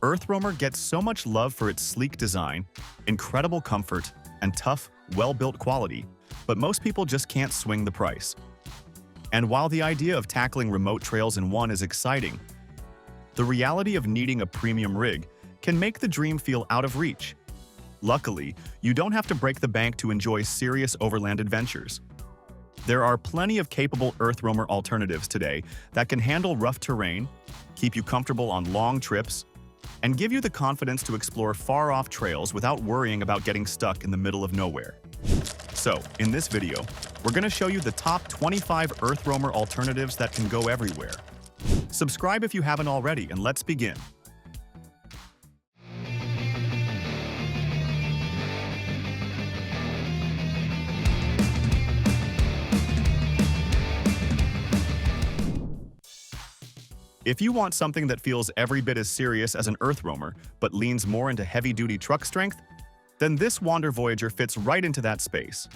EarthRoamer gets so much love for its sleek design, incredible comfort, and tough, well-built quality, but most people just can't swing the price. And while the idea of tackling remote trails in one is exciting, the reality of needing a premium rig can make the dream feel out of reach. Luckily, you don't have to break the bank to enjoy serious overland adventures. There are plenty of capable EarthRoamer alternatives today that can handle rough terrain, keep you comfortable on long trips, and give you the confidence to explore far-off trails without worrying about getting stuck in the middle of nowhere. So, in this video, we're going to show you the top 25 EarthRoamer alternatives that can go everywhere. Subscribe if you haven't already, and let's begin. If you want something that feels every bit as serious as an EarthRoamer, but leans more into heavy-duty truck strength, then this Voyager fits right into that space.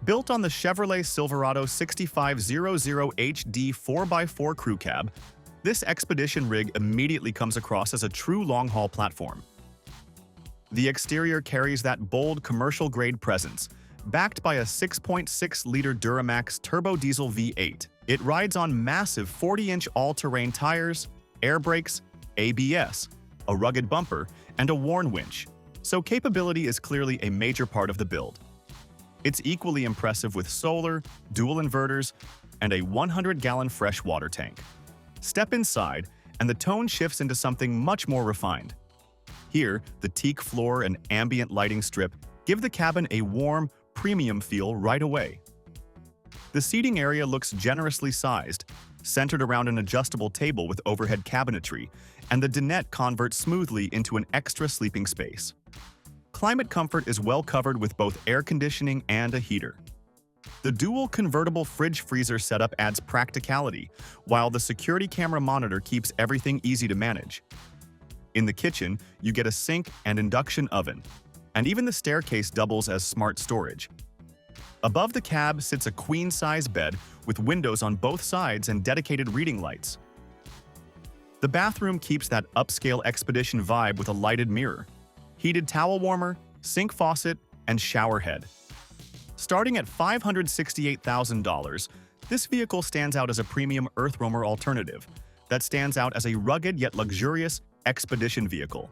Built on the Chevrolet Silverado 6500 HD 4x4 crew cab, this expedition rig immediately comes across as a true long-haul platform. The exterior carries that bold commercial-grade presence, backed by a 6.6-liter Duramax turbo diesel V8. It rides on massive 40-inch all-terrain tires, air brakes, ABS, a rugged bumper, and a worn winch, so capability is clearly a major part of the build. It's equally impressive with solar, dual inverters, and a 100-gallon fresh water tank. Step inside, and the tone shifts into something much more refined. Here, the teak floor and ambient lighting strip give the cabin a warm, premium feel right away. The seating area looks generously sized, centered around an adjustable table with overhead cabinetry, and the dinette converts smoothly into an extra sleeping space. Climate comfort is well covered with both air conditioning and a heater. The dual convertible fridge-freezer setup adds practicality, while the security camera monitor keeps everything easy to manage. In the kitchen, you get a sink and induction oven, and even the staircase doubles as smart storage. Above the cab sits a queen-size bed with windows on both sides and dedicated reading lights. The bathroom keeps that upscale expedition vibe with a lighted mirror, heated towel warmer, sink faucet, and shower head. Starting at $568,000, this vehicle stands out as a premium EarthRoamer alternative that stands out as a rugged yet luxurious expedition vehicle.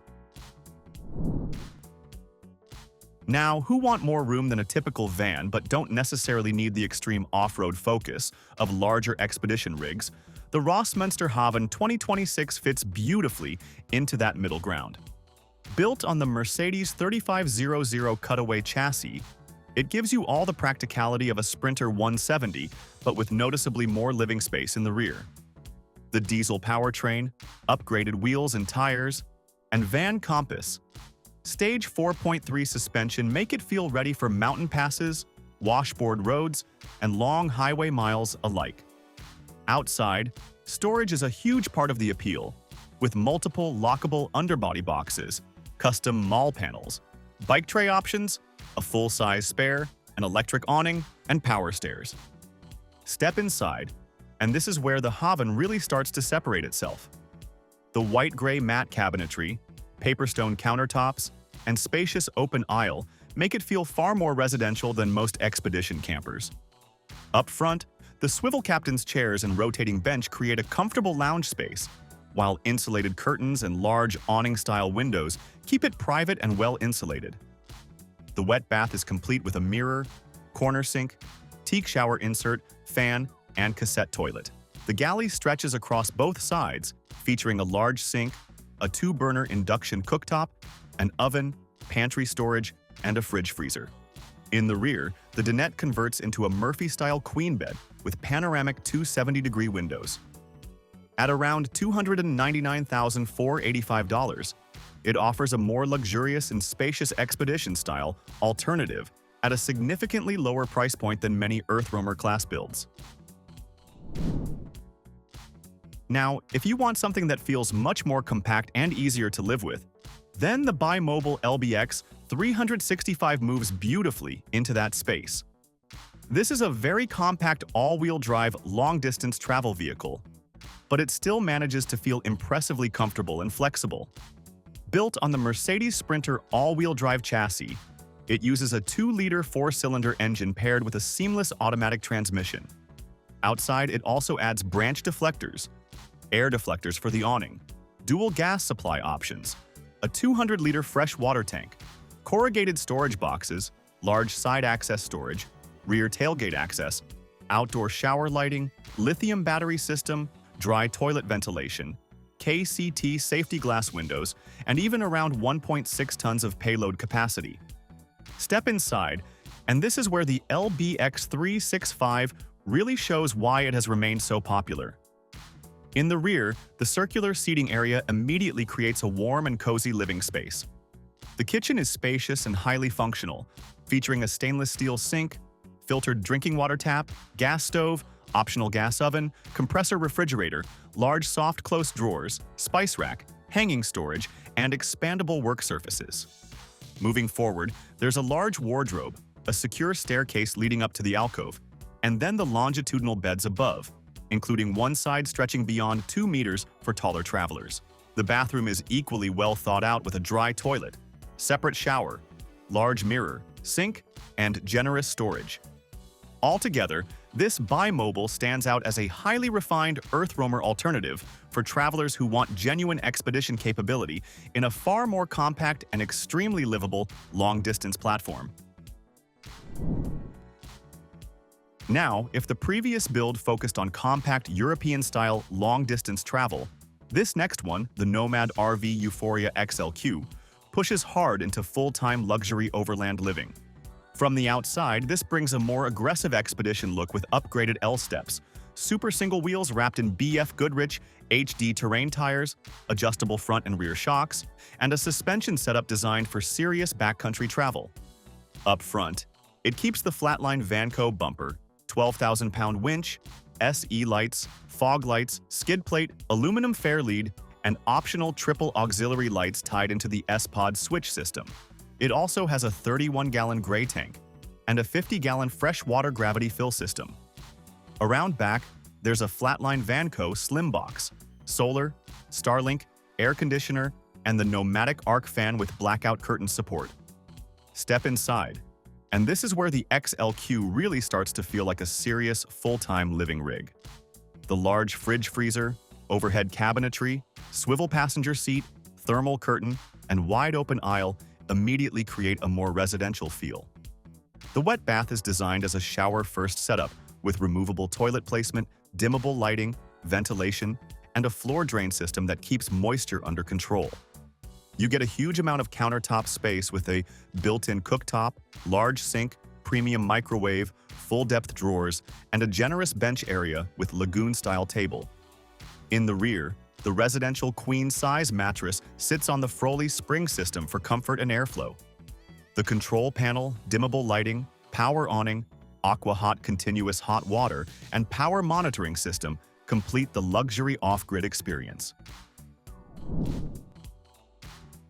Now, who want more room than a typical van but don't necessarily need the extreme off-road focus of larger expedition rigs? The Rossmönster Havn 2026 fits beautifully into that middle ground. Built on the Mercedes 3500 cutaway chassis, it gives you all the practicality of a Sprinter 170, but with noticeably more living space in the rear. The diesel powertrain, upgraded wheels and tires, and van compass, Stage 4.3 suspension make it feel ready for mountain passes, washboard roads, and long highway miles alike. Outside, storage is a huge part of the appeal, with multiple lockable underbody boxes, custom mall panels, bike tray options, a full-size spare, an electric awning, and power stairs. Step inside, and this is where the Havn really starts to separate itself. The white-gray matte cabinetry, paperstone countertops, and spacious open aisle make it feel far more residential than most expedition campers. Up front, the swivel captain's chairs and rotating bench create a comfortable lounge space, while insulated curtains and large awning-style windows keep it private and well-insulated. The wet bath is complete with a mirror, corner sink, teak shower insert, fan, and cassette toilet. The galley stretches across both sides, featuring a large sink, a 2-burner induction cooktop, an oven, pantry storage, and a fridge freezer. In the rear, the dinette converts into a Murphy-style queen bed with panoramic 270-degree windows. At around $299,485, it offers a more luxurious and spacious expedition-style alternative at a significantly lower price point than many EarthRoamer class builds. Now, if you want something that feels much more compact and easier to live with, then the Bimobil LBX 365 moves beautifully into that space. This is a very compact all-wheel drive long-distance travel vehicle, but it still manages to feel impressively comfortable and flexible. Built on the Mercedes Sprinter all-wheel drive chassis, it uses a 2-liter 4-cylinder engine paired with a seamless automatic transmission. Outside, it also adds branch deflectors, air deflectors for the awning, dual gas supply options, a 200-liter fresh water tank, corrugated storage boxes, large side access storage, rear tailgate access, outdoor shower lighting, lithium battery system, dry toilet ventilation, KCT safety glass windows, and even around 1.6 tons of payload capacity. Step inside, and this is where the LBX 365 really shows why it has remained so popular. In the rear, the circular seating area immediately creates a warm and cozy living space. The kitchen is spacious and highly functional, featuring a stainless steel sink, filtered drinking water tap, gas stove, optional gas oven, compressor refrigerator, large soft close drawers, spice rack, hanging storage, and expandable work surfaces. Moving forward, there's a large wardrobe, a secure staircase leading up to the alcove, and then the longitudinal beds above, including one side stretching beyond 2 meters for taller travelers. The bathroom is equally well thought out with a dry toilet, separate shower, large mirror, sink, and generous storage. Altogether, this Bimobil stands out as a highly refined EarthRoamer alternative for travelers who want genuine expedition capability in a far more compact and extremely livable long-distance platform. Now, if the previous build focused on compact European-style long-distance travel, this next one, the Nomad Rv Euphoria XLq, pushes hard into full-time luxury overland living. From the outside, this brings a more aggressive expedition look with upgraded L-steps, super single wheels wrapped in BF Goodrich HD terrain tires, adjustable front and rear shocks, and a suspension setup designed for serious backcountry travel. Up front, it keeps the flatline Vanco bumper, 12,000-pound winch, SE lights, fog lights, skid plate, aluminum fair lead, and optional triple auxiliary lights tied into the S-Pod switch system. It also has a 31-gallon gray tank and a 50-gallon freshwater gravity fill system. Around back, there's a flatline Vanco slim box, solar, Starlink, air conditioner, and the pneumatic arc fan with blackout curtain support. Step inside, and this is where the XLq really starts to feel like a serious full-time living rig. The large fridge freezer, overhead cabinetry, swivel passenger seat, thermal curtain, and wide-open aisle immediately create a more residential feel. The wet bath is designed as a shower-first setup with removable toilet placement, dimmable lighting, ventilation, and a floor drain system that keeps moisture under control. You get a huge amount of countertop space with a built-in cooktop, large sink, premium microwave, full-depth drawers, and a generous bench area with lagoon-style table. In the rear, the residential queen-size mattress sits on the Froley spring system for comfort and airflow. The control panel, dimmable lighting, power awning, Aqua Hot continuous hot water, and power monitoring system complete the luxury off-grid experience.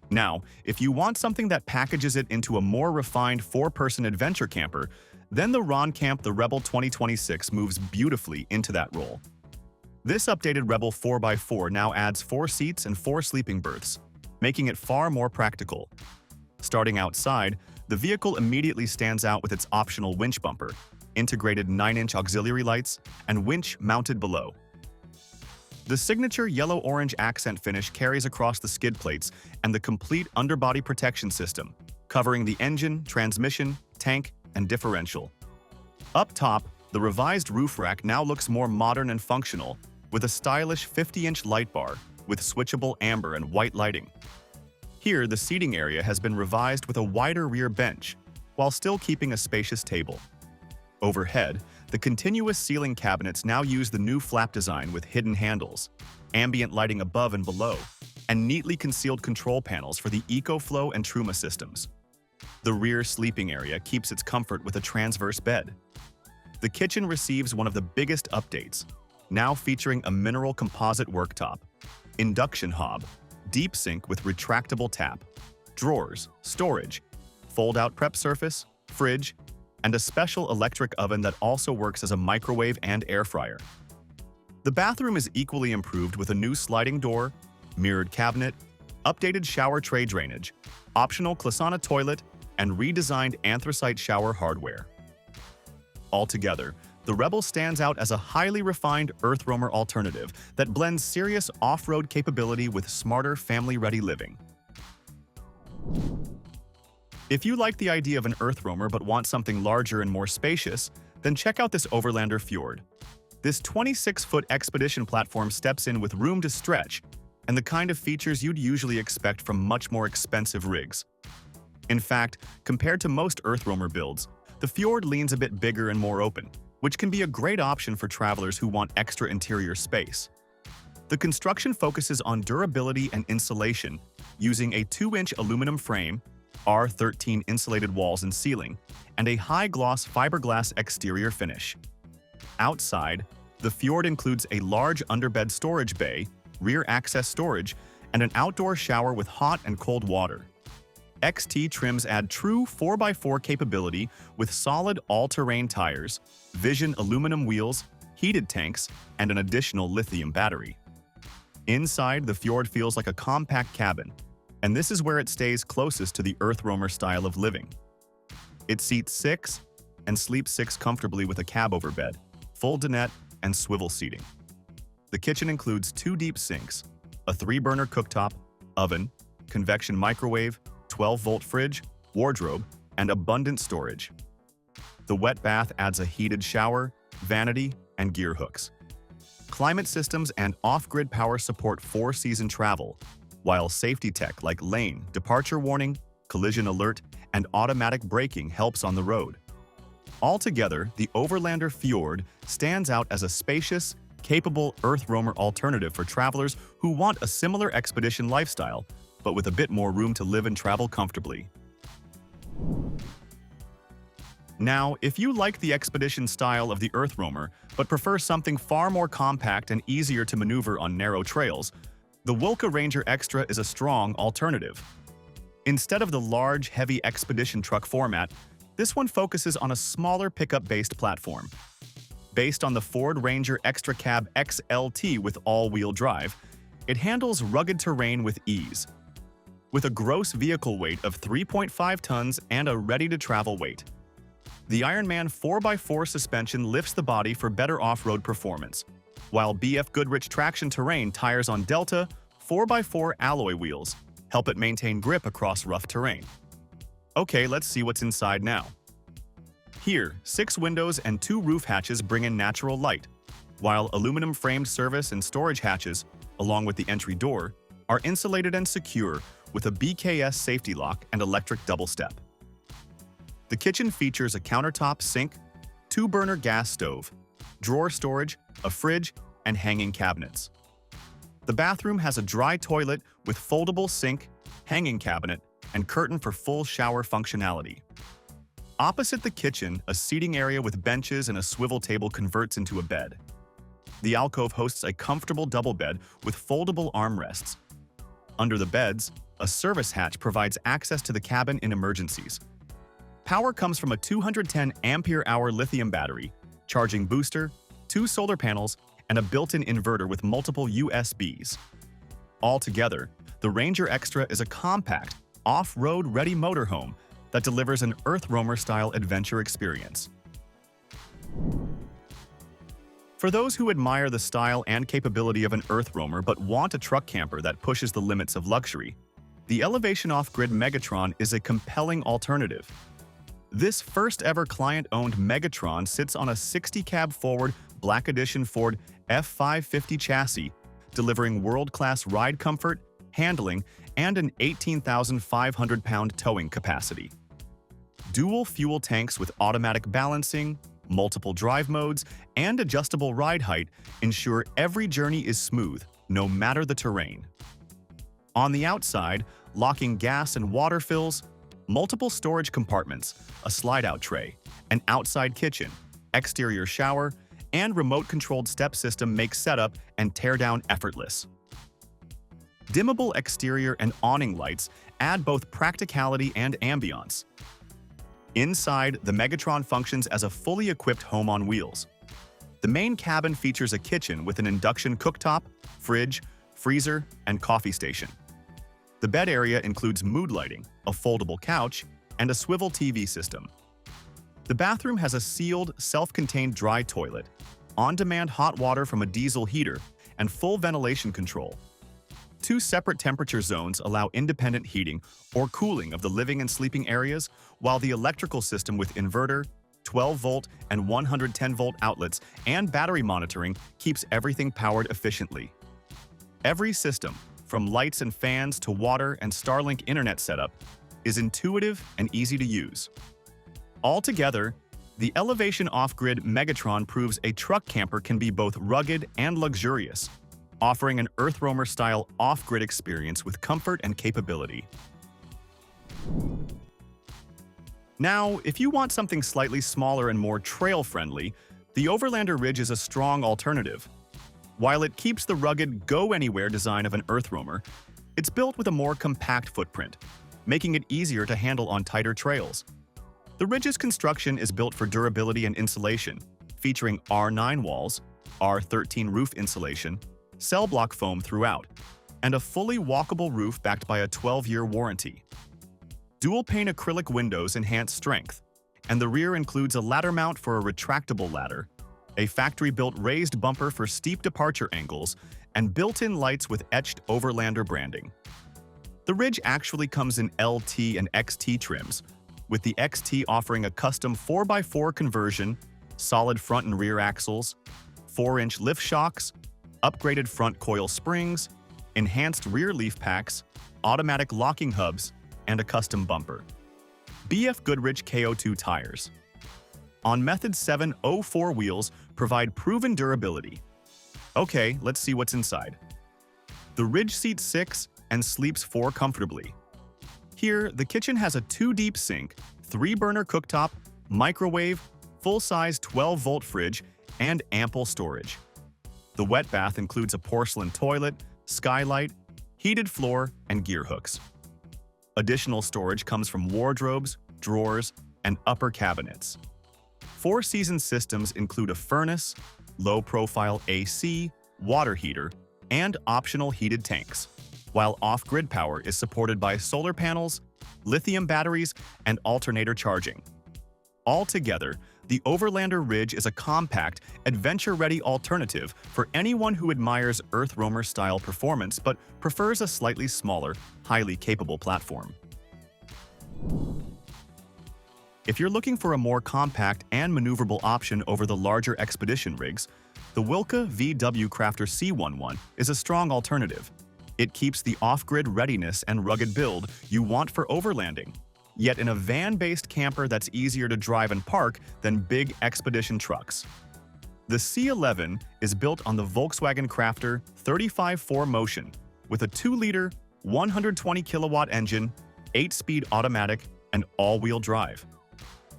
Now, if you want something that packages it into a more refined 4-person adventure camper, then the Rhön Camp the Rebel 2026 moves beautifully into that role. This updated Rebel 4x4 now adds 4 seats and 4 sleeping berths, making it far more practical. Starting outside, the vehicle immediately stands out with its optional winch bumper, integrated 9-inch auxiliary lights, and winch mounted below. The signature yellow-orange accent finish carries across the skid plates and the complete underbody protection system, covering the engine, transmission, tank, and differential. Up top, the revised roof rack now looks more modern and functional, with a stylish 50-inch light bar with switchable amber and white lighting. Here, the seating area has been revised with a wider rear bench, while still keeping a spacious table. Overhead, the continuous ceiling cabinets now use the new flap design with hidden handles, ambient lighting above and below, and neatly concealed control panels for the EcoFlow and Truma systems. The rear sleeping area keeps its comfort with a transverse bed. The kitchen receives one of the biggest updates, now featuring a mineral composite worktop, induction hob, deep sink with retractable tap, drawers, storage, fold-out prep surface, fridge, and a special electric oven that also works as a microwave and air fryer. The bathroom is equally improved with a new sliding door, mirrored cabinet, updated shower tray drainage, optional Klasana toilet, and redesigned anthracite shower hardware. Altogether, the Rebel stands out as a highly refined EarthRoamer alternative that blends serious off-road capability with smarter family-ready living. If you like the idea of an EarthRoamer but want something larger and more spacious, then check out this Overlander Fjord. This 26-foot expedition platform steps in with room to stretch and the kind of features you'd usually expect from much more expensive rigs. In fact, compared to most EarthRoamer builds, the Fjord leans a bit bigger and more open, which can be a great option for travelers who want extra interior space. The construction focuses on durability and insulation, using a 2-inch aluminum frame, R13 insulated walls and ceiling, and a high-gloss fiberglass exterior finish. Outside, the Fjord includes a large underbed storage bay, rear access storage, and an outdoor shower with hot and cold water. XT trims add true 4x4 capability with solid all-terrain tires, Vision aluminum wheels, heated tanks, and an additional lithium battery. Inside, the Fjord feels like a compact cabin, and this is where it stays closest to the EarthRoamer style of living. It seats 6 and sleeps 6 comfortably with a cab over bed, full dinette, and swivel seating. The kitchen includes 2 deep sinks, a 3-burner cooktop, oven, convection microwave, 12-volt fridge, wardrobe, and abundant storage. The wet bath adds a heated shower, vanity, and gear hooks. Climate systems and off-grid power support 4-season travel, while safety tech like lane, departure warning, collision alert, and automatic braking helps on the road. Altogether, the Overlander Fjord stands out as a spacious, capable EarthRoamer alternative for travelers who want a similar expedition lifestyle, but with a bit more room to live and travel comfortably. Now, if you like the expedition style of the EarthRoamer, but prefer something far more compact and easier to maneuver on narrow trails, the Woelcke Ranger Extra is a strong alternative. Instead of the large, heavy expedition truck format, this one focuses on a smaller pickup-based platform. Based on the Ford Ranger Extra Cab XLT with all-wheel drive, it handles rugged terrain with ease. With a gross vehicle weight of 3.5 tons and a ready-to-travel weight, the Ironman 4x4 suspension lifts the body for better off-road performance, while BF Goodrich Traction Terrain tires on Delta 4x4 alloy wheels help it maintain grip across rough terrain. Okay, let's see what's inside now. Here, 6 windows and 2 roof hatches bring in natural light, while aluminum-framed service and storage hatches, along with the entry door, are insulated and secure with a BKS safety lock and electric double step. The kitchen features a countertop sink, 2-burner gas stove, drawer storage, a fridge, and hanging cabinets. The bathroom has a dry toilet with foldable sink, hanging cabinet, and curtain for full shower functionality. Opposite the kitchen, a seating area with benches and a swivel table converts into a bed. The alcove hosts a comfortable double bed with foldable armrests. Under the beds, a service hatch provides access to the cabin in emergencies. Power comes from a 210 ampere-hour lithium battery, charging booster, 2 solar panels, and a built-in inverter with multiple USBs. Altogether, the Ranger Extra is a compact, off-road-ready motorhome that delivers an EarthRoamer-style adventure experience. For those who admire the style and capability of an EarthRoamer but want a truck camper that pushes the limits of luxury, the Elevation Off-Grid Megatron is a compelling alternative. This first-ever client-owned Megatron sits on a 60-cab forward Black Edition Ford F350 chassis, delivering world-class ride comfort, handling, and an 18,500-pound towing capacity. Dual fuel tanks with automatic balancing, multiple drive modes, and adjustable ride height ensure every journey is smooth, no matter the terrain. On the outside, locking gas and water fills, multiple storage compartments, a slide-out tray, an outside kitchen, exterior shower, and remote-controlled step system make setup and teardown effortless. Dimmable exterior and awning lights add both practicality and ambiance. Inside, the Megatron functions as a fully equipped home on wheels. The main cabin features a kitchen with an induction cooktop, fridge, freezer, and coffee station. The bed area includes mood lighting, a foldable couch, and a swivel TV system. The bathroom has a sealed, self-contained dry toilet, on-demand hot water from a diesel heater, and full ventilation control. 2 separate temperature zones allow independent heating or cooling of the living and sleeping areas, while the electrical system with inverter, 12-volt and 110-volt outlets, and battery monitoring keeps everything powered efficiently. Every system, from lights and fans to water and Starlink internet setup, is intuitive and easy to use. Altogether, the Elevation Off-Grid Megatron proves a truck camper can be both rugged and luxurious, offering an EarthRoamer-style off-grid experience with comfort and capability. Now, if you want something slightly smaller and more trail-friendly, the Overlander Ridge is a strong alternative. While it keeps the rugged, go-anywhere design of an EarthRoamer, it's built with a more compact footprint, making it easier to handle on tighter trails. The Ridge's construction is built for durability and insulation, featuring R9 walls, R13 roof insulation, cell block foam throughout, and a fully walkable roof backed by a 12-year warranty. Dual-pane acrylic windows enhance strength, and the rear includes a ladder mount for a retractable ladder, a factory-built raised bumper for steep departure angles, and built-in lights with etched Overlander branding. The Ridge actually comes in LT and XT trims, with the XT offering a custom 4x4 conversion, solid front and rear axles, 4-inch lift shocks, upgraded front coil springs, enhanced rear leaf packs, automatic locking hubs, and a custom bumper. BF Goodrich KO2 tires on Method 704 wheels provide proven durability. Okay, let's see what's inside. The Ridge seats 6 and sleeps 4 comfortably. Here, the kitchen has a 2-deep sink, 3-burner cooktop, microwave, full-size 12-volt fridge, and ample storage. The wet bath includes a porcelain toilet, skylight, heated floor, and gear hooks. Additional storage comes from wardrobes, drawers, and upper cabinets. 4-season systems include a furnace, low-profile AC, water heater, and optional heated tanks, while off-grid power is supported by solar panels, lithium batteries, and alternator charging. Altogether, the Overlander Ridge is a compact, adventure-ready alternative for anyone who admires EarthRoamer-style performance but prefers a slightly smaller, highly capable platform. If you're looking for a more compact and maneuverable option over the larger expedition rigs, the Woelcke VW Crafter C11 is a strong alternative. It keeps the off-grid readiness and rugged build you want for overlanding, yet in a van-based camper that's easier to drive and park than big expedition trucks. The C11 is built on the Volkswagen Crafter 35-4Motion with a 2-liter, 120-kilowatt engine, 8-speed automatic, and all-wheel drive.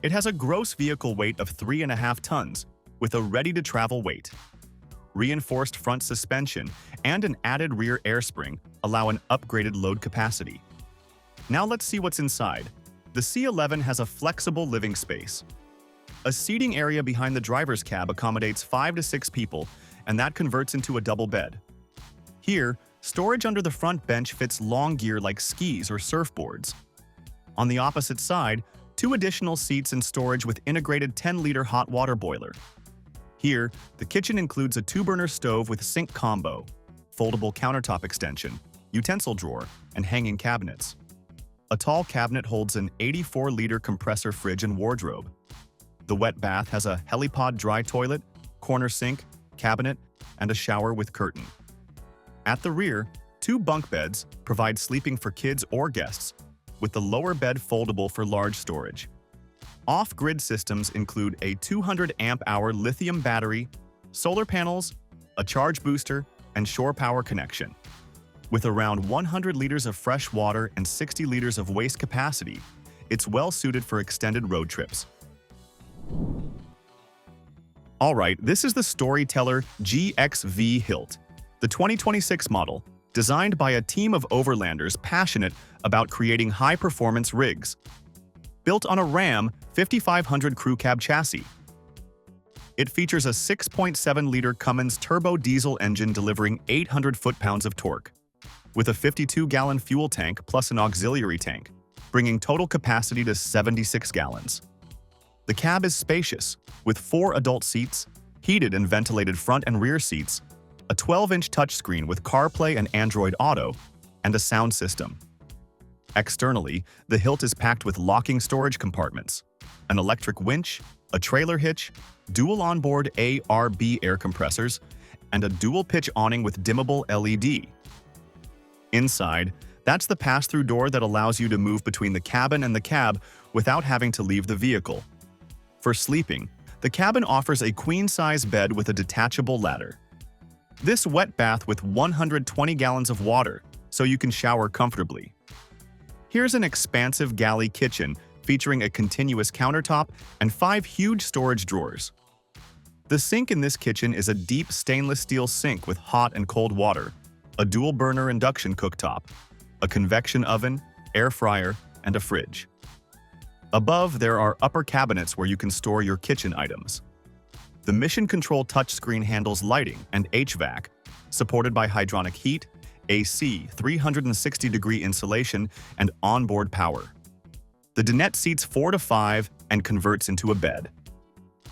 It has a gross vehicle weight of 3.5 tons, with a ready-to-travel weight. Reinforced front suspension and an added rear air spring allow an upgraded load capacity. Now let's see what's inside. The C11 has a flexible living space. A seating area behind the driver's cab accommodates 5 to 6 people, and that converts into a double bed. Here, storage under the front bench fits long gear like skis or surfboards. On the opposite side, 2 additional seats and storage with integrated 10-liter hot water boiler. Here, the kitchen includes a 2-burner stove with sink combo, foldable countertop extension, utensil drawer, and hanging cabinets. A tall cabinet holds an 84-liter compressor fridge and wardrobe. The wet bath has a helipod dry toilet, corner sink, cabinet, and a shower with curtain. At the rear, 2 bunk beds provide sleeping for kids or guests, with the lower bed foldable for large storage. Off-grid systems include a 200-amp-hour lithium battery, solar panels, a charge booster, and shore power connection. With around 100 liters of fresh water and 60 liters of waste capacity, it's well-suited for extended road trips. Alright, this is the Storyteller GXV HILT, the 2026 model, designed by a team of overlanders passionate about creating high-performance rigs. Built on a Ram 5500 crew cab chassis. It features a 6.7-liter Cummins turbo diesel engine delivering 800 foot-pounds of torque. with a 52-gallon fuel tank plus an auxiliary tank, bringing total capacity to 76 gallons. The cab is spacious, with 4 adult seats, heated and ventilated front and rear seats, a 12-inch touchscreen with CarPlay and Android Auto, and a sound system. Externally, the HILT is packed with locking storage compartments, an electric winch, a trailer hitch, dual onboard A/RB air compressors, and a dual-pitch awning with dimmable LED. Inside, that's the pass-through door that allows you to move between the cabin and the cab without having to leave the vehicle. For sleeping, the cabin offers a queen-size bed with a detachable ladder. This wet bath with 120 gallons of water, so you can shower comfortably. Here's an expansive galley kitchen featuring a continuous countertop and 5 huge storage drawers. The sink in this kitchen is a deep stainless steel sink with hot and cold water, a dual-burner induction cooktop, a convection oven, air fryer, and a fridge. Above, there are upper cabinets where you can store your kitchen items. The Mission Control touchscreen handles lighting and HVAC, supported by hydronic heat, AC, 360-degree insulation, and onboard power. The dinette seats 4 to 5 and converts into a bed.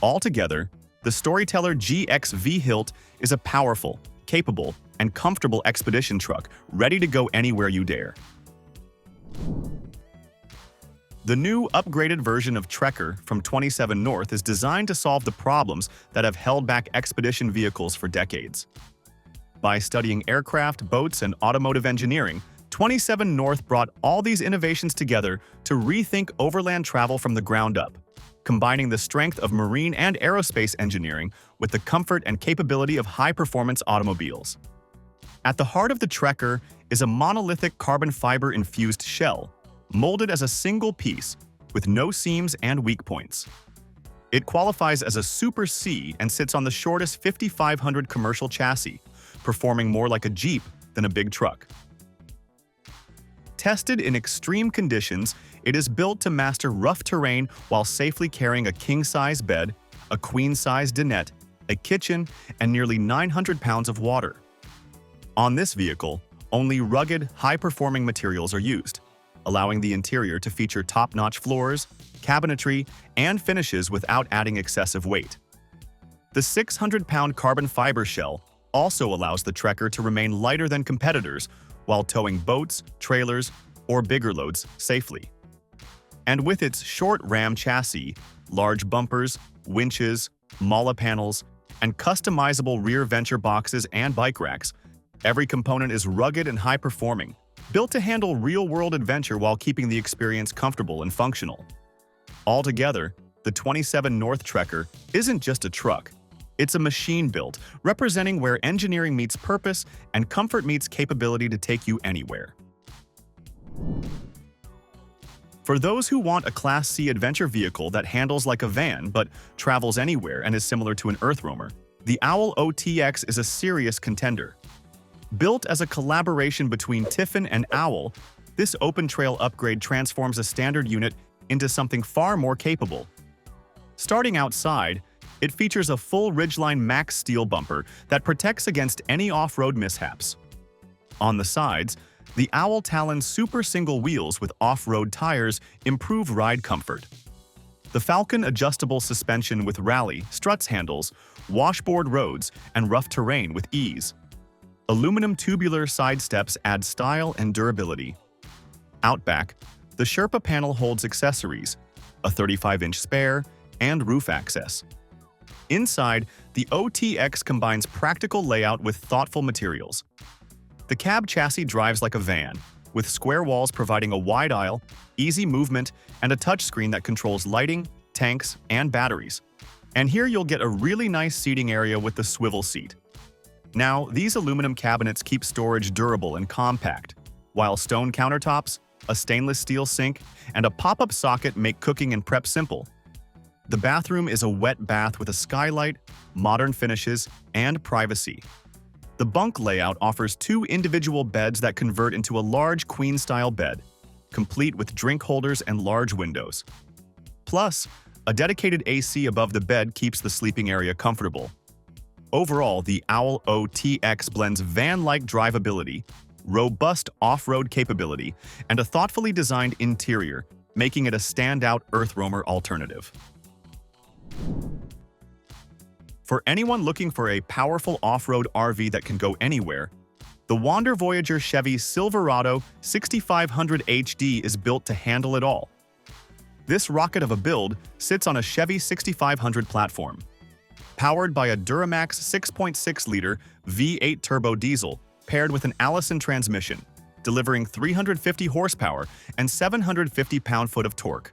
Altogether, the Storyteller GXV HILT is a powerful, capable, and comfortable expedition truck ready to go anywhere you dare. The new, upgraded version of Trekker from 27 North is designed to solve the problems that have held back expedition vehicles for decades. By studying aircraft, boats, and automotive engineering, 27 North brought all these innovations together to rethink overland travel from the ground up, combining the strength of marine and aerospace engineering with the comfort and capability of high-performance automobiles. At the heart of the Trekker is a monolithic carbon fiber-infused shell, molded as a single piece, with no seams and weak points. It qualifies as a Super C and sits on the shortest 5500 commercial chassis, performing more like a Jeep than a big truck. Tested in extreme conditions, it is built to master rough terrain while safely carrying a king-size bed, a queen-size dinette, a kitchen, and nearly 900 pounds of water. On this vehicle, only rugged, high-performing materials are used, allowing the interior to feature top-notch floors, cabinetry, and finishes without adding excessive weight. The 600-pound carbon fiber shell also allows the Trekker to remain lighter than competitors while towing boats, trailers, or bigger loads safely. And with its short ram chassis, large bumpers, winches, mala panels, and customizable rear venture boxes and bike racks, every component is rugged and high-performing, built to handle real-world adventure while keeping the experience comfortable and functional. Altogether, the 27 North Trekker isn't just a truck. It's a machine built, representing where engineering meets purpose and comfort meets capability to take you anywhere. For those who want a Class C adventure vehicle that handles like a van but travels anywhere and is similar to an EarthRoamer, the Owl OTX is a serious contender. Built as a collaboration between Tiffin and Owl, this open-trail upgrade transforms a standard unit into something far more capable. Starting outside, it features a full Ridgeline Max steel bumper that protects against any off-road mishaps. On the sides, the Owl Talon Super Single wheels with off-road tires improve ride comfort. The Falcon adjustable suspension with rally, struts handles, washboard roads, and rough terrain with ease. Aluminum tubular side steps add style and durability. Out back, the Sherpa panel holds accessories, a 35-inch spare, and roof access. Inside, the OTX combines practical layout with thoughtful materials. The cab chassis drives like a van, with square walls providing a wide aisle, easy movement, and a touchscreen that controls lighting, tanks, and batteries. And here you'll get a really nice seating area with the swivel seat. Now, these aluminum cabinets keep storage durable and compact, while stone countertops, a stainless steel sink, and a pop-up socket make cooking and prep simple. The bathroom is a wet bath with a skylight, modern finishes, and privacy. The bunk layout offers 2 individual beds that convert into a large queen-style bed, complete with drink holders and large windows. Plus, a dedicated AC above the bed keeps the sleeping area comfortable. Overall, the Owl OTX blends van-like drivability, robust off-road capability, and a thoughtfully designed interior, making it a standout EarthRoamer alternative. For anyone looking for a powerful off-road RV that can go anywhere, the Voyager Chevy Silverado 6500 HD is built to handle it all. This rocket of a build sits on a Chevy 6500 platform. Powered by a Duramax 6.6-liter V8 turbo diesel paired with an Allison transmission, delivering 350 horsepower and 750 pound-foot of torque.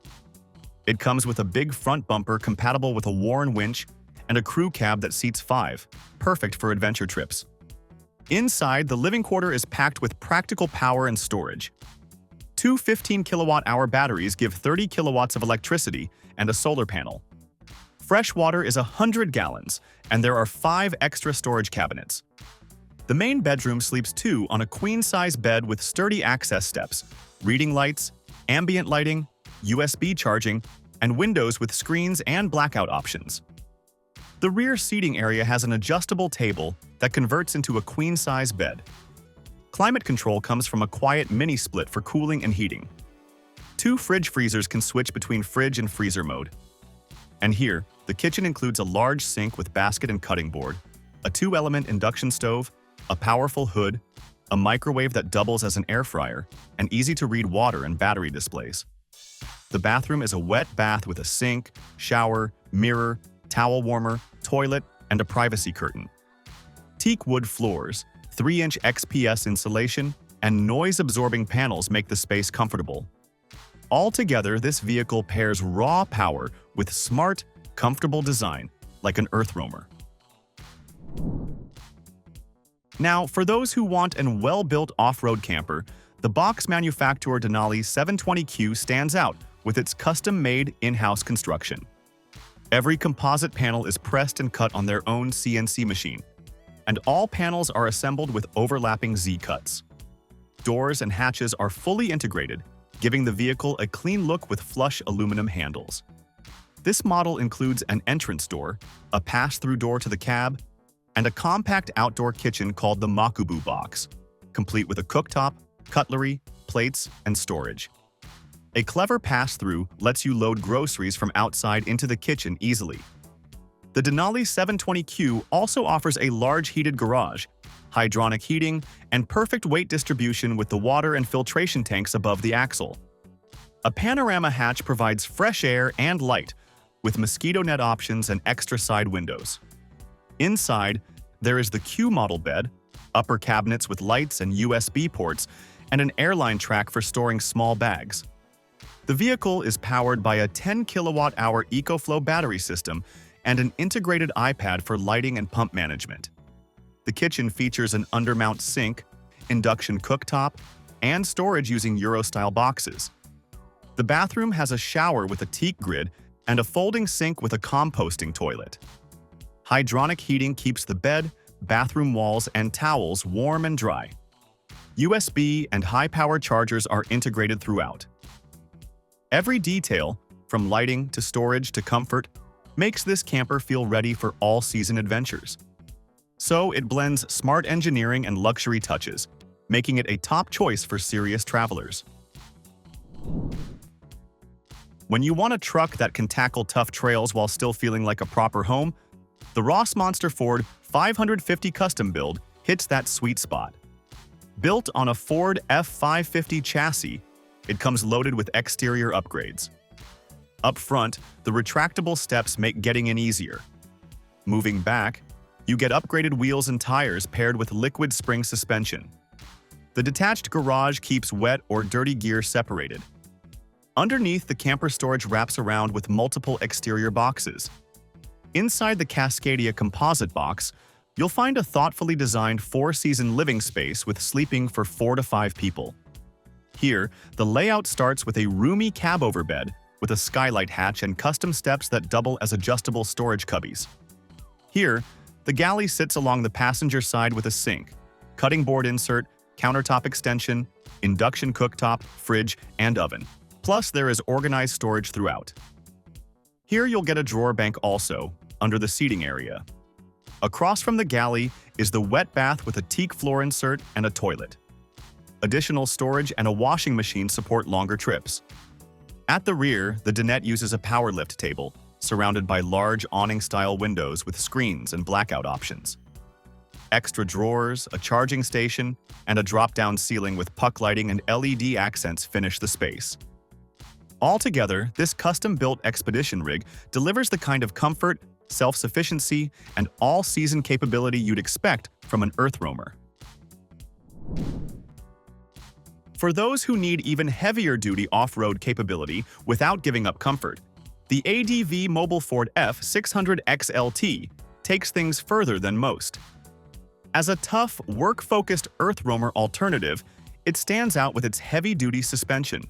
It comes with a big front bumper compatible with a Warren winch and a crew cab that seats 5, perfect for adventure trips. Inside, the living quarter is packed with practical power and storage. Two 15-kilowatt-hour batteries give 30 kilowatts of electricity and a solar panel. Fresh water is 100 gallons, and there are 5 extra storage cabinets. The main bedroom sleeps 2 on a queen-size bed with sturdy access steps, reading lights, ambient lighting, USB charging, and windows with screens and blackout options. The rear seating area has an adjustable table that converts into a queen-size bed. Climate control comes from a quiet mini-split for cooling and heating. 2 fridge freezers can switch between fridge and freezer mode. And here, the kitchen includes a large sink with basket and cutting board, a 2-element induction stove, a powerful hood, a microwave that doubles as an air fryer, and easy-to-read water and battery displays. The bathroom is a wet bath with a sink, shower, mirror, towel warmer, toilet, and a privacy curtain. Teak wood floors, 3-inch XPS insulation, and noise-absorbing panels make the space comfortable. Altogether, this vehicle pairs raw power with smart, comfortable design, like an EarthRoamer. Now, for those who want an well-built off-road camper, the box Manufaktur Denali 720Q stands out with its custom-made in-house construction. Every composite panel is pressed and cut on their own CNC machine, and all panels are assembled with overlapping Z-cuts. Doors and hatches are fully integrated, giving the vehicle a clean look with flush aluminum handles. This model includes an entrance door, a pass-through door to the cab, and a compact outdoor kitchen called the Mobil box, complete with a cooktop, cutlery, plates, and storage. A clever pass-through lets you load groceries from outside into the kitchen easily. The Denali 720Q also offers a large heated garage, hydronic heating, and perfect weight distribution with the water and filtration tanks above the axle. A panorama hatch provides fresh air and light, with mosquito net options and extra side windows. Inside, there is the Q model bed, upper cabinets with lights and USB ports, and an airline track for storing small bags. The vehicle is powered by a 10 kilowatt-hour EcoFlow battery system and an integrated iPad for lighting and pump management. The kitchen features an undermount sink, induction cooktop, and storage using Euro-style boxes. The bathroom has a shower with a teak grid and a folding sink with a composting toilet. Hydronic heating keeps the bed, bathroom walls, and towels warm and dry. USB and high-power chargers are integrated throughout. Every detail, from lighting to storage to comfort, makes this camper feel ready for all-season adventures. So it blends smart engineering and luxury touches, making it a top choice for serious travelers. When you want a truck that can tackle tough trails while still feeling like a proper home, the Rossmonster Ford 550 custom build hits that sweet spot. Built on a Ford F350 chassis, it comes loaded with exterior upgrades. Up front, the retractable steps make getting in easier. Moving back, you get upgraded wheels and tires paired with liquid spring suspension. The detached garage keeps wet or dirty gear separated. Underneath, the camper storage wraps around with multiple exterior boxes. Inside the Cascadia composite box, you'll find a thoughtfully designed 4-season living space with sleeping for 4 to 5 people. Here, the layout starts with a roomy cab-over bed with a skylight hatch and custom steps that double as adjustable storage cubbies. Here, the galley sits along the passenger side with a sink, cutting board insert, countertop extension, induction cooktop, fridge, and oven. Plus, there is organized storage throughout. Here you'll get a drawer bank also, under the seating area. Across from the galley is the wet bath with a teak floor insert and a toilet. additional storage, and a washing machine support longer trips. At the rear, the dinette uses a power lift table, surrounded by large awning-style windows with screens and blackout options. Extra drawers, a charging station, and a drop-down ceiling with puck lighting and LED accents finish the space. Altogether, this custom-built expedition rig delivers the kind of comfort, self-sufficiency, and all-season capability you'd expect from an EarthRoamer. For those who need even heavier-duty off-road capability without giving up comfort, the ADV Mobil Ford F600 XLT takes things further than most. As a tough, work-focused EarthRoamer alternative, it stands out with its heavy-duty suspension.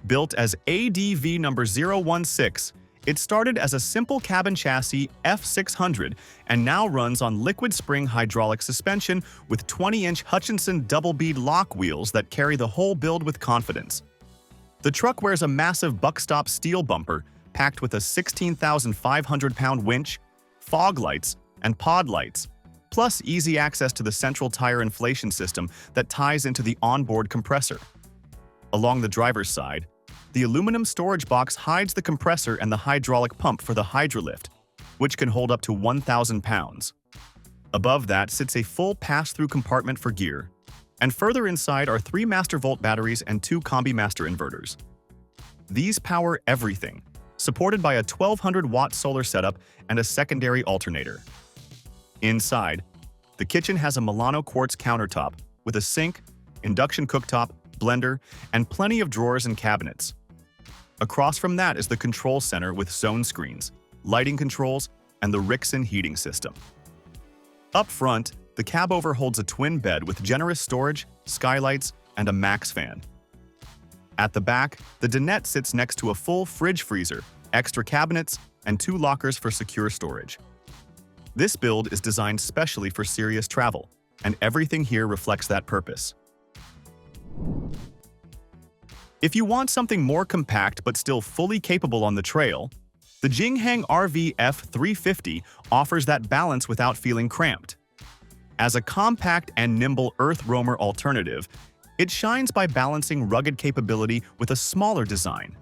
Built as ADV number 016, it started as a simple cabin chassis F600 and now runs on liquid spring hydraulic suspension with 20-inch Hutchinson double-bead lock wheels that carry the whole build with confidence. The truck wears a massive buckstop steel bumper packed with a 16,500-pound winch, fog lights, and pod lights, plus easy access to the central tire inflation system that ties into the onboard compressor. Along the driver's side, the aluminum storage box hides the compressor and the hydraulic pump for the Hydrolift, which can hold up to 1,000 pounds. Above that sits a full pass-through compartment for gear, and further inside are 3 Master-Volt batteries and 2 Combi Master inverters. These power everything, supported by a 1,200-watt solar setup and a secondary alternator. Inside, the kitchen has a Milano quartz countertop with a sink, induction cooktop, blender, and plenty of drawers and cabinets. Across from that is the control center with zone screens, lighting controls, and the Rixson heating system. Up front, the cab over holds a twin bed with generous storage, skylights, and a max fan. At the back, the dinette sits next to a full fridge freezer, extra cabinets, and 2 lockers for secure storage. This build is designed specially for serious travel, and everything here reflects that purpose. If you want something more compact but still fully capable on the trail, the Jinghang RV F350 offers that balance without feeling cramped. As a compact and nimble EarthRoamer alternative, it shines by balancing rugged capability with a smaller design.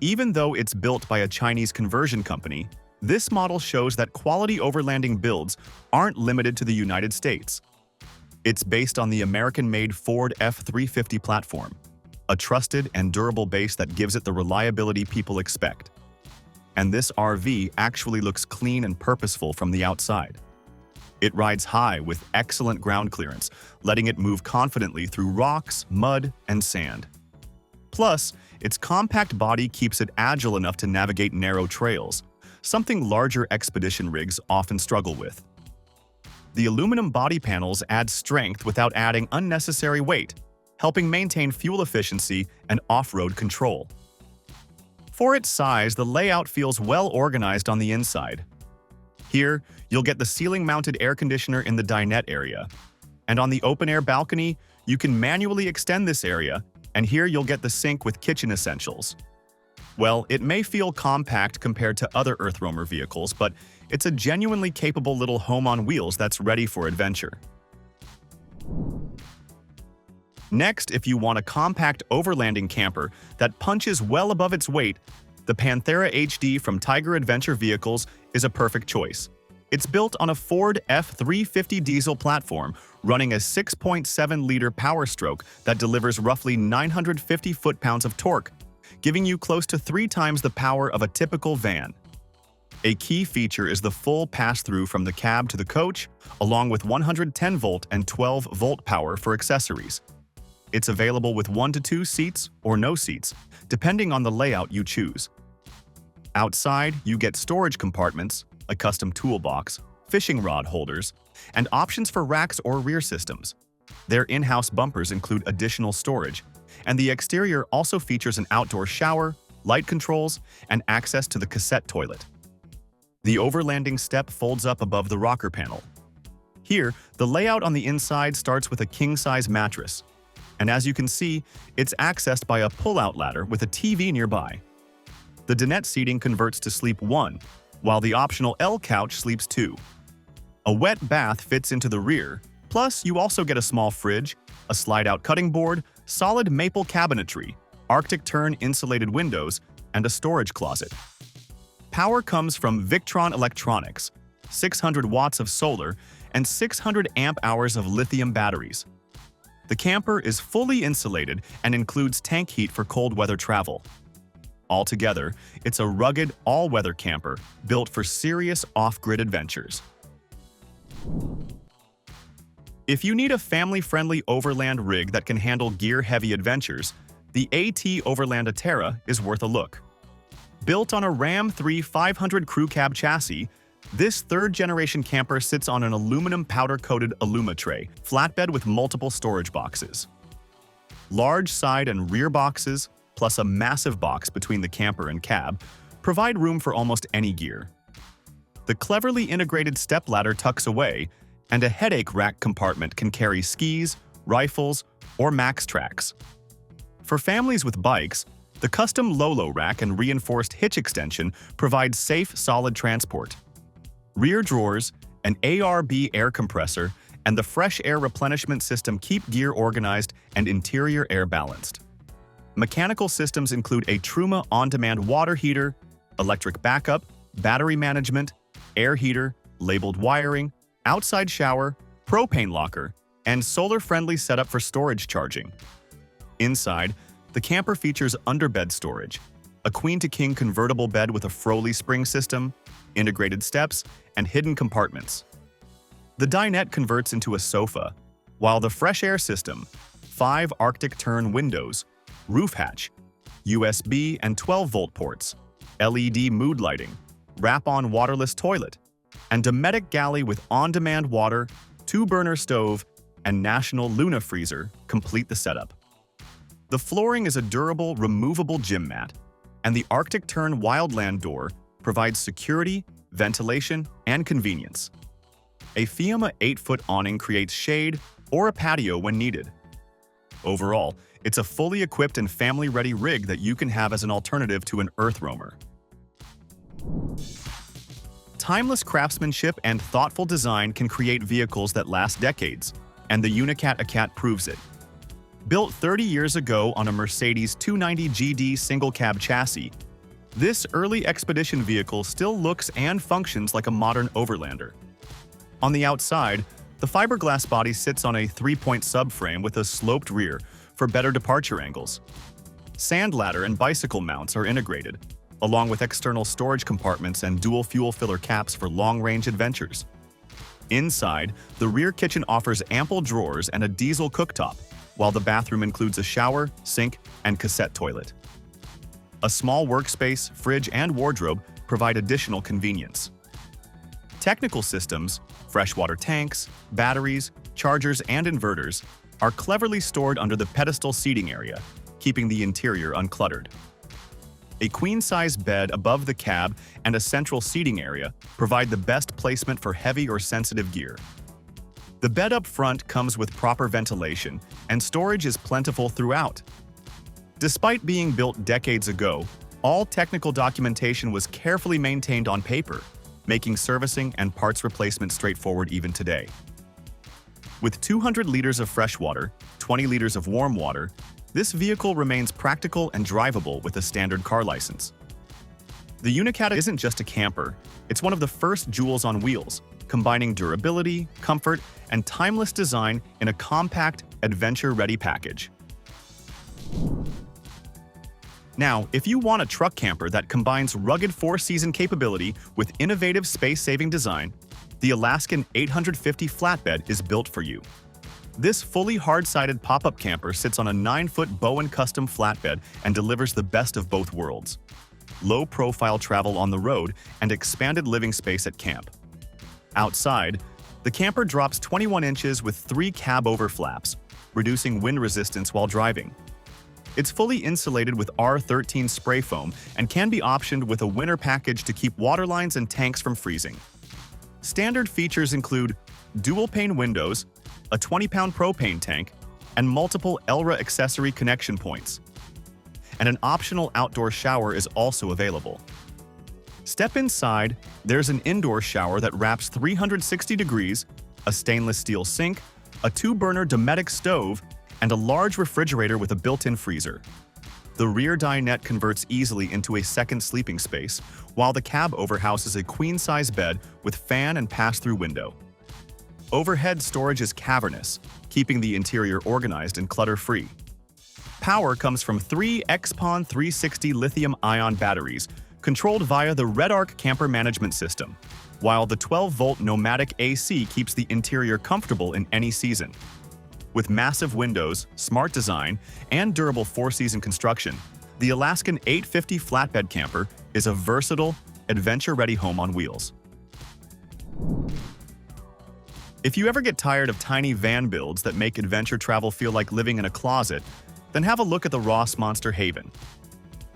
Even though it's built by a Chinese conversion company, this model shows that quality overlanding builds aren't limited to the United States. It's based on the American-made Ford F350 platform, a trusted and durable base that gives it the reliability people expect. And this RV actually looks clean and purposeful from the outside. It rides high with excellent ground clearance, letting it move confidently through rocks, mud, and sand. Plus, its compact body keeps it agile enough to navigate narrow trails, something larger expedition rigs often struggle with. The aluminum body panels add strength without adding unnecessary weight, helping maintain fuel efficiency and off-road control. For its size, the layout feels well organized on the inside. Here, you'll get the ceiling-mounted air conditioner in the dinette area. And on the open-air balcony, you can manually extend this area, and here you'll get the sink with kitchen essentials. Well, it may feel compact compared to other EarthRoamer vehicles, but it's a genuinely capable little home on wheels that's ready for adventure. Next, if you want a compact overlanding camper that punches well above its weight, the Panthera HD from Tiger Adventure Vehicles is a perfect choice. It's built on a Ford F350 diesel platform running a 6.7-liter power stroke that delivers roughly 950 foot-pounds of torque, giving you close to 3 times the power of a typical van. A key feature is the full pass-through from the cab to the coach, along with 110-volt and 12-volt power for accessories. It's available with 1 to 2 seats or no seats, depending on the layout you choose. Outside, you get storage compartments, a custom toolbox, fishing rod holders, and options for racks or rear systems. Their in-house bumpers include additional storage, and the exterior also features an outdoor shower, light controls, and access to the cassette toilet. The overlanding step folds up above the rocker panel. Here, the layout on the inside starts with a king-size mattress, and as you can see, it's accessed by a pull-out ladder with a TV nearby. The dinette seating converts to sleep 1, while the optional L couch sleeps 2. A wet bath fits into the rear, plus you also get a small fridge, a slide-out cutting board, solid maple cabinetry, Arctic Tern insulated windows, and a storage closet. Power comes from Victron electronics, 600 watts of solar, and 600 amp-hours of lithium batteries. The camper is fully insulated and includes tank heat for cold weather travel. Altogether, it's a rugged, all-weather camper built for serious off-grid adventures. If you need a family-friendly overland rig that can handle gear-heavy adventures, the AT Overland Aterra is worth a look. Built on a Ram 3 500 crew cab chassis, this third-generation camper sits on an aluminum powder-coated Aluma tray, flatbed with multiple storage boxes. Large side and rear boxes, plus a massive box between the camper and cab, provide room for almost any gear. The cleverly integrated stepladder tucks away, and a headache rack compartment can carry skis, rifles, or max tracks. For families with bikes, the custom Lolo rack and reinforced hitch extension provide safe, solid transport. Rear drawers, an ARB air compressor, and the fresh air replenishment system keep gear organized and interior air balanced. Mechanical systems include a Truma on-demand water heater, electric backup, battery management, air heater, labeled wiring, outside shower, propane locker, and solar-friendly setup for storage charging. Inside, the camper features underbed storage, a queen-to-king convertible bed with a Froley spring system, integrated steps, and hidden compartments. The dinette converts into a sofa, while the fresh air system, 5 Arctic Tern windows, roof hatch, USB and 12-volt ports, LED mood lighting, wrap-on waterless toilet, and Dometic galley with on-demand water, 2-burner stove, and National Luna freezer complete the setup. The flooring is a durable, removable gym mat, and the Arctic Tern Wildland door provides security, ventilation, and convenience. A Fiamma 8-foot awning creates shade or a patio when needed. Overall, it's a fully equipped and family-ready rig that you can have as an alternative to an EarthRoamer. Timeless craftsmanship and thoughtful design can create vehicles that last decades, and the Unicat Achat proves it. Built 30 years ago on a Mercedes 290 GD single-cab chassis, this early expedition vehicle still looks and functions like a modern Overlander. On the outside, the fiberglass body sits on a 3-point subframe with a sloped rear for better departure angles. Sand ladder and bicycle mounts are integrated, along with external storage compartments and dual fuel filler caps for long-range adventures. Inside, the rear kitchen offers ample drawers and a diesel cooktop, while the bathroom includes a shower, sink, and cassette toilet. A small workspace, fridge, and wardrobe provide additional convenience. Technical systems, freshwater tanks, batteries, chargers, and inverters are cleverly stored under the pedestal seating area, keeping the interior uncluttered. A queen-size bed above the cab and a central seating area provide the best placement for heavy or sensitive gear. The bed up front comes with proper ventilation, and storage is plentiful throughout. Despite being built decades ago, all technical documentation was carefully maintained on paper, making servicing and parts replacement straightforward even today. With 200 liters of fresh water, 20 liters of warm water, this vehicle remains practical and drivable with a standard car license. The Unicat isn't just a camper, it's one of the first jewels on wheels, combining durability, comfort, and timeless design in a compact, adventure-ready package. Now, if you want a truck camper that combines rugged 4-season capability with innovative space-saving design, the Alaskan 850 flatbed is built for you. This fully hard-sided pop-up camper sits on a 9-foot Bowen custom flatbed and delivers the best of both worlds: low-profile travel on the road and expanded living space at camp. Outside, the camper drops 21 inches with 3 cab-over flaps, reducing wind resistance while driving. It's fully insulated with R13 spray foam and can be optioned with a winter package to keep water lines and tanks from freezing. Standard features include dual-pane windows, a 20-pound propane tank, and multiple ELRA accessory connection points. And an optional outdoor shower is also available. Step inside, there's an indoor shower that wraps 360 degrees, a stainless steel sink, a 2-burner Dometic stove, and a large refrigerator with a built-in freezer. The rear dinette converts easily into a second sleeping space, while the cab overhouses a queen-size bed with fan and pass-through window. Overhead storage is cavernous, keeping the interior organized and clutter-free. Power comes from 3 XPON 360 lithium-ion batteries, controlled via the REDARC camper management system, while the 12-volt pneumatic AC keeps the interior comfortable in any season. With massive windows, smart design, and durable 4-season construction, the Alaskan 850 flatbed camper is a versatile, adventure-ready home on wheels. If you ever get tired of tiny van builds that make adventure travel feel like living in a closet, then have a look at the Rossmonster Haven.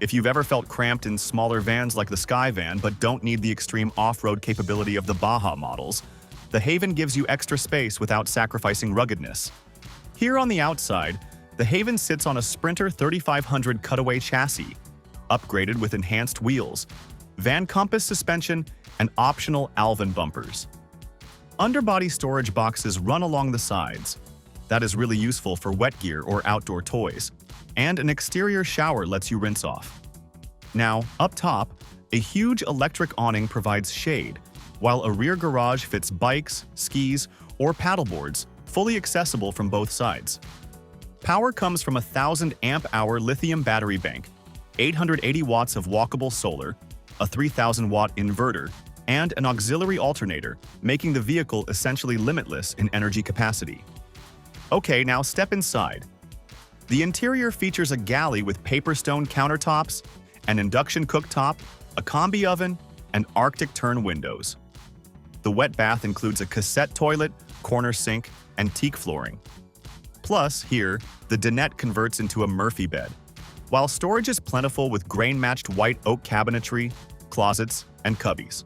If you've ever felt cramped in smaller vans like the Skyvan but don't need the extreme off-road capability of the Baja models, the Haven gives you extra space without sacrificing ruggedness. Here on the outside, the Haven sits on a Sprinter 3500 cutaway chassis, upgraded with enhanced wheels, van compass suspension, and optional Alvin bumpers. Underbody storage boxes run along the sides. That is really useful for wet gear or outdoor toys. And an exterior shower lets you rinse off. Now, up top, a huge electric awning provides shade, while a rear garage fits bikes, skis, or paddleboards, fully accessible from both sides. Power comes from a 1,000 amp-hour lithium battery bank, 880 watts of walkable solar, a 3,000-watt inverter, and an auxiliary alternator, making the vehicle essentially limitless in energy capacity. Okay, now step inside. The interior features a galley with paper stone countertops, an induction cooktop, a combi oven, and Arctic turn windows. The wet bath includes a cassette toilet, corner sink, and teak flooring. Plus, here, the dinette converts into a Murphy bed, while storage is plentiful with grain-matched white oak cabinetry, closets, and cubbies.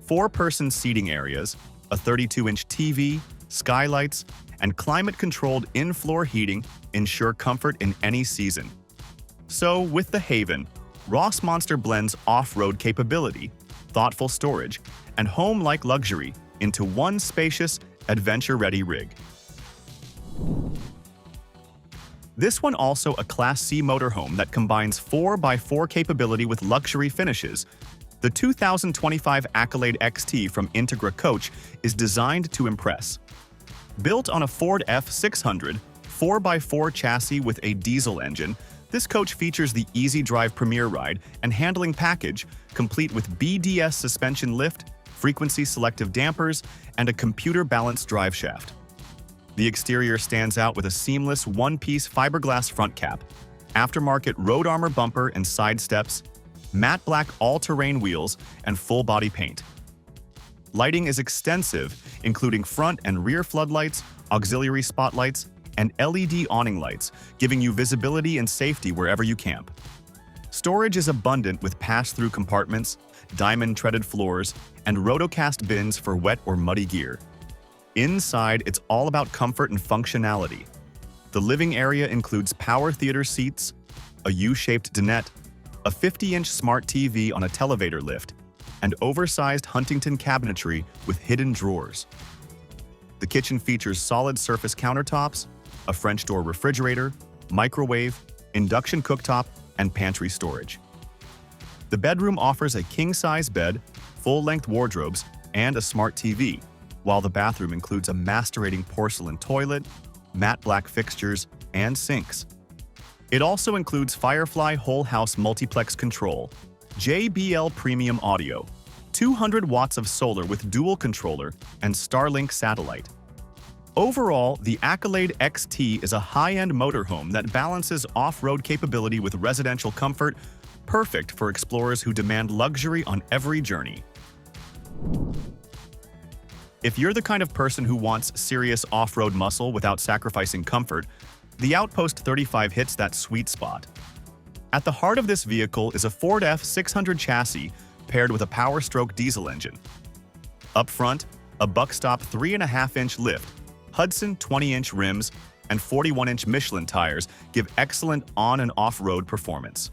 4-person seating areas, a 32-inch TV, skylights, and climate-controlled in-floor heating ensure comfort in any season. So, with the Haven, Rossmonster blends off-road capability, thoughtful storage, and home-like luxury into one spacious, adventure-ready rig. This one also a Class C motorhome that combines 4x4 capability with luxury finishes. The 2025 Accolade XT from Integra Coach is designed to impress. Built on a Ford F600 4x4 chassis with a diesel engine, this coach features the Easy Drive Premier Ride and handling package, complete with BDS suspension lift, frequency selective dampers, and a computer-balanced driveshaft. The exterior stands out with a seamless one-piece fiberglass front cap, aftermarket road armor bumper and side steps, matte black all-terrain wheels, and full-body paint. Lighting is extensive, including front and rear floodlights, auxiliary spotlights, and LED awning lights, giving you visibility and safety wherever you camp. Storage is abundant with pass-through compartments, diamond-treaded floors, and rotocast bins for wet or muddy gear. Inside, it's all about comfort and functionality. The living area includes power theater seats, a U-shaped dinette, a 50-inch smart TV on a televator lift, and oversized Huntington cabinetry with hidden drawers. The kitchen features solid surface countertops, a French door refrigerator, microwave, induction cooktop, and pantry storage. The bedroom offers a king-size bed, full-length wardrobes, and a smart TV, while the bathroom includes a macerating porcelain toilet, matte black fixtures, and sinks. It also includes Firefly Whole House Multiplex Control, JBL Premium Audio, 200 watts of solar with dual controller, and Starlink satellite. Overall, the Accolade XT is a high-end motorhome that balances off-road capability with residential comfort, perfect for explorers who demand luxury on every journey. If you're the kind of person who wants serious off-road muscle without sacrificing comfort, the Outpost 35 hits that sweet spot. At the heart of this vehicle is a Ford F600 chassis paired with a Power-Stroke diesel engine. Up front, a Buckstop 3.5-inch lift, Hudson 20-inch rims, and 41-inch Michelin tires give excellent on- and off-road performance.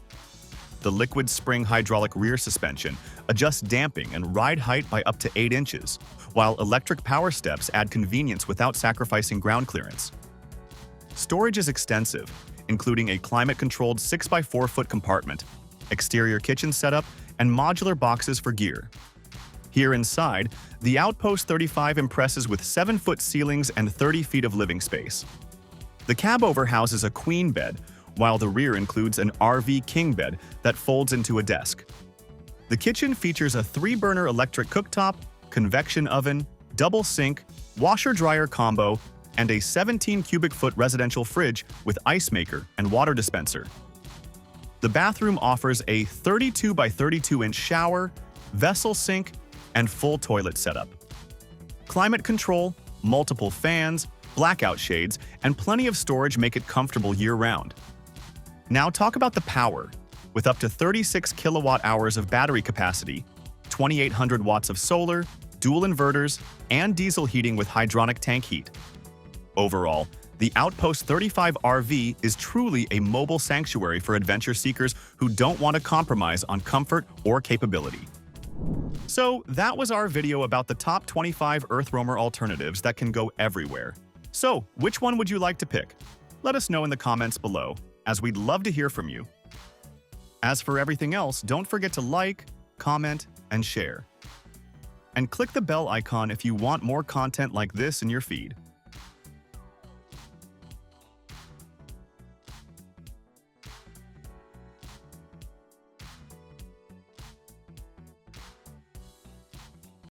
The liquid spring hydraulic rear suspension adjusts damping and ride height by up to 8 inches, while electric power steps add convenience without sacrificing ground clearance. Storage is extensive, including a climate-controlled 6x4 foot compartment, exterior kitchen setup, and modular boxes for gear. Here inside, the Outpost 35 impresses with 7-foot ceilings and 30 feet of living space. The cab over houses a queen bed, while the rear includes an RV king bed that folds into a desk. The kitchen features a 3-burner electric cooktop, convection oven, double sink, washer-dryer combo, and a 17-cubic-foot residential fridge with ice maker and water dispenser. The bathroom offers a 32 by 32-inch shower, vessel sink, and full toilet setup. Climate control, multiple fans, blackout shades, and plenty of storage make it comfortable year-round. Now talk about the power. With up to 36 kilowatt-hours of battery capacity, 2,800 watts of solar, dual inverters, and diesel heating with hydronic tank heat. Overall, the Outpost 35 RV is truly a mobile sanctuary for adventure seekers who don't want to compromise on comfort or capability. So that was our video about the top 25 EarthRoamer alternatives that can go everywhere. So, which one would you like to pick? Let us know in the comments below, as we'd love to hear from you. As for everything else, don't forget to like, comment, and share. And click the bell icon if you want more content like this in your feed.